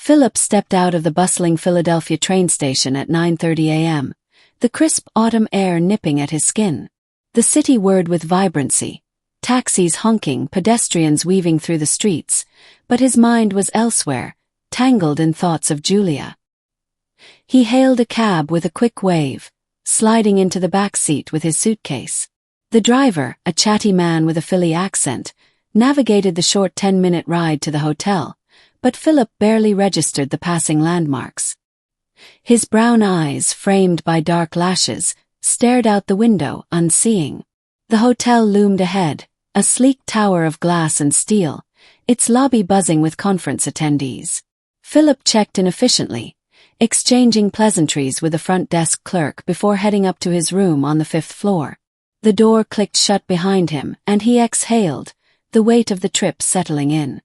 Philip stepped out of the bustling Philadelphia train station at 9:30 a.m., the crisp autumn air nipping at his skin. The city whirred with vibrancy, taxis honking, pedestrians weaving through the streets, but his mind was elsewhere, tangled in thoughts of Julia. He hailed a cab with a quick wave, sliding into the back seat with his suitcase. The driver, a chatty man with a Philly accent, navigated the short 10-minute ride to the hotel, but Philip barely registered the passing landmarks. His brown eyes, framed by dark lashes, stared out the window, unseeing. The hotel loomed ahead, a sleek tower of glass and steel, its lobby buzzing with conference attendees. Philip checked in efficiently, exchanging pleasantries with the front desk clerk before heading up to his room on the 5th floor. The door clicked shut behind him, and he exhaled, the weight of the trip settling in.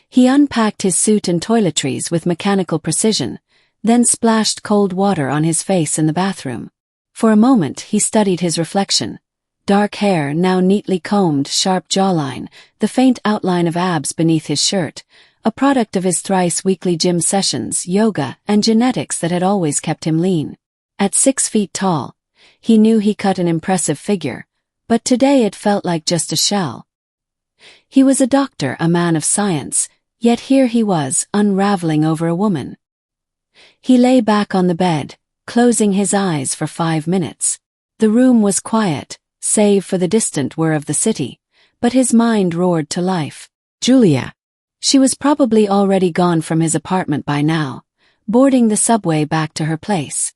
He unpacked his suit and toiletries with mechanical precision, then splashed cold water on his face in the bathroom. For a moment he studied his reflection. Dark hair, now neatly combed, sharp jawline, the faint outline of abs beneath his shirt, a product of his thrice-weekly gym sessions, yoga, and genetics that had always kept him lean. At 6 feet tall, he knew he cut an impressive figure, but today it felt like just a shell. He was a doctor, a man of science, yet here he was, unraveling over a woman. He lay back on the bed, closing his eyes for 5 minutes. The room was quiet, save for the distant whir of the city, but his mind roared to life. Julia. She was probably already gone from his apartment by now, boarding the subway back to her place.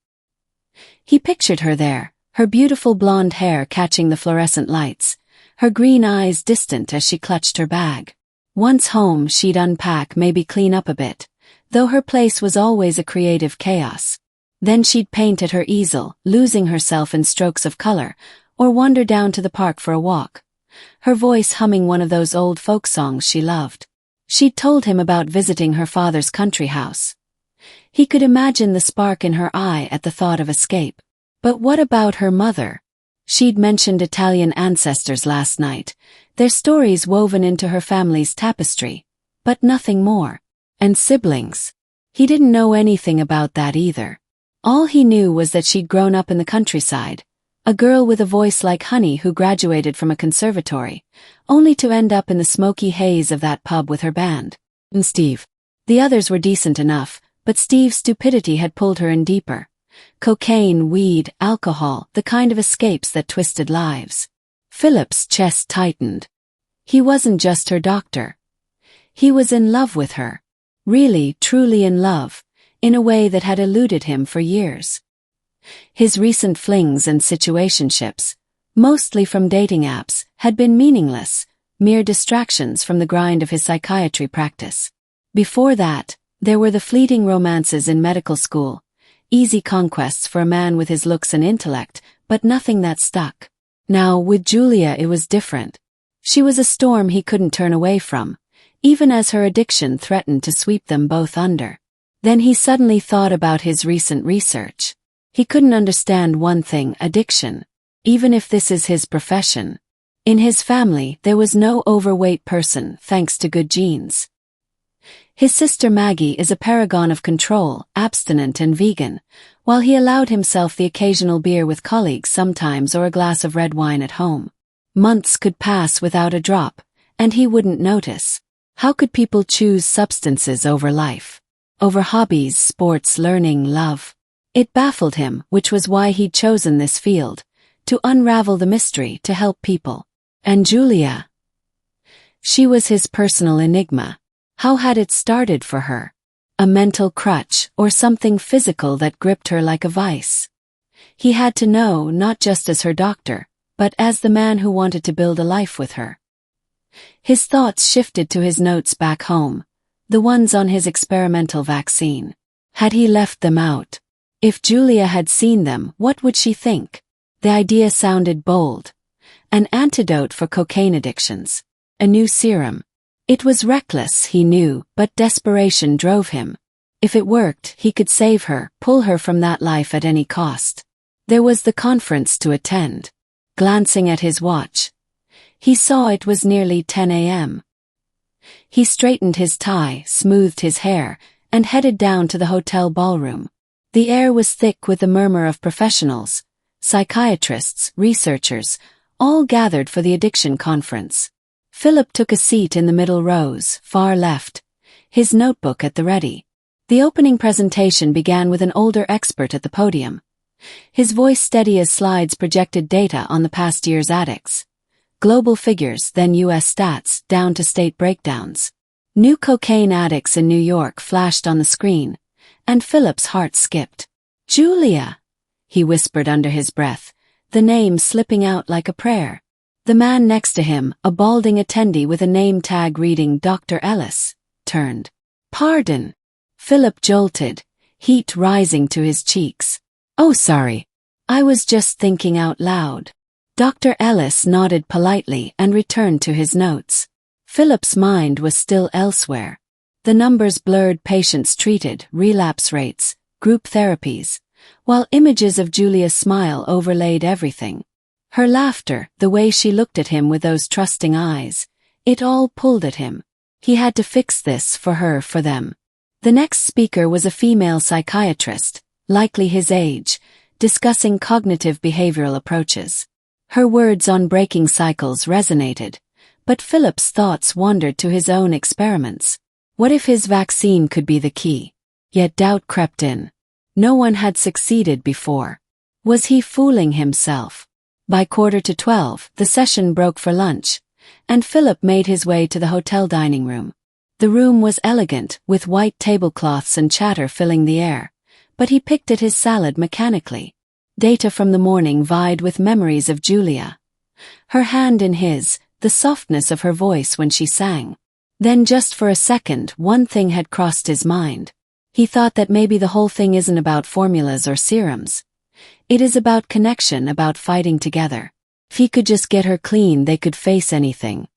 He pictured her there, her beautiful blonde hair catching the fluorescent lights, her green eyes distant as she clutched her bag. Once home, she'd unpack, maybe clean up a bit, though her place was always a creative chaos. Then she'd paint at her easel, losing herself in strokes of color, or wander down to the park for a walk, her voice humming one of those old folk songs she loved. She'd told him about visiting her father's country house. He could imagine the spark in her eye at the thought of escape. But what about her mother? She'd mentioned Italian ancestors last night, their stories woven into her family's tapestry, but nothing more. And siblings. He didn't know anything about that either. All he knew was that she'd grown up in the countryside, a girl with a voice like honey who graduated from a conservatory, only to end up in the smoky haze of that pub with her band. And Steve. The others were decent enough, but Steve's stupidity had pulled her in deeper. Cocaine, weed, alcohol, the kind of escapes that twisted lives. Philip's chest tightened. He wasn't just her doctor. He was in love with her. Really, truly in love, in a way that had eluded him for years. His recent flings and situationships, mostly from dating apps, had been meaningless, mere distractions from the grind of his psychiatry practice. Before that, there were the fleeting romances in medical school, easy conquests for a man with his looks and intellect, but nothing that stuck. Now, with Julia it was different. She was a storm he couldn't turn away from, even as her addiction threatened to sweep them both under. Then he suddenly thought about his recent research. He couldn't understand one thing: addiction. Even if this is his profession. In his family, there was no overweight person, thanks to good genes. His sister Maggie is a paragon of control, abstinent and vegan, while he allowed himself the occasional beer with colleagues sometimes or a glass of red wine at home. Months could pass without a drop, and he wouldn't notice. How could people choose substances over life? Over hobbies, sports, learning, love? It baffled him, which was why he'd chosen this field, to unravel the mystery, to help people. And Julia? She was his personal enigma. How had it started for her? A mental crutch, or something physical that gripped her like a vice? He had to know, not just as her doctor, but as the man who wanted to build a life with her. His thoughts shifted to his notes back home, the ones on his experimental vaccine. Had he left them out? If Julia had seen them, what would she think? The idea sounded bold. An antidote for cocaine addictions. A new serum. It was reckless, he knew, but desperation drove him. If it worked, he could save her, pull her from that life at any cost. There was the conference to attend. Glancing at his watch, he saw it was nearly 10 a.m. He straightened his tie, smoothed his hair, and headed down to the hotel ballroom. The air was thick with the murmur of professionals, psychiatrists, researchers, all gathered for the addiction conference. Philip took a seat in the middle rows, far left, his notebook at the ready. The opening presentation began with an older expert at the podium. His voice steady as slides projected data on the past year's addicts. Global figures, then U.S. stats, down to state breakdowns. New cocaine addicts in New York flashed on the screen, and Philip's heart skipped. "Julia," he whispered under his breath, the name slipping out like a prayer. The man next to him, a balding attendee with a name tag reading Dr. Ellis, turned. "Pardon." Philip jolted, heat rising to his cheeks. "Oh, sorry. I was just thinking out loud." Dr. Ellis nodded politely and returned to his notes. Philip's mind was still elsewhere. The numbers blurred patients treated, relapse rates, group therapies, while images of Julia's smile overlaid everything. Her laughter, the way she looked at him with those trusting eyes, it all pulled at him. He had to fix this for her, for them. The next speaker was a female psychiatrist, likely his age, discussing cognitive behavioral approaches. Her words on breaking cycles resonated, but Philip's thoughts wandered to his own experiments. What if his vaccine could be the key? Yet doubt crept in. No one had succeeded before. Was he fooling himself? By 11:45, the session broke for lunch, and Philip made his way to the hotel dining room. The room was elegant, with white tablecloths and chatter filling the air, but he picked at his salad mechanically. Data from the morning vied with memories of Julia. Her hand in his, the softness of her voice when she sang. Then just for a second, one thing had crossed his mind. He thought that maybe the whole thing isn't about formulas or serums. It is about connection, about fighting together. If he could just get her clean, they could face anything.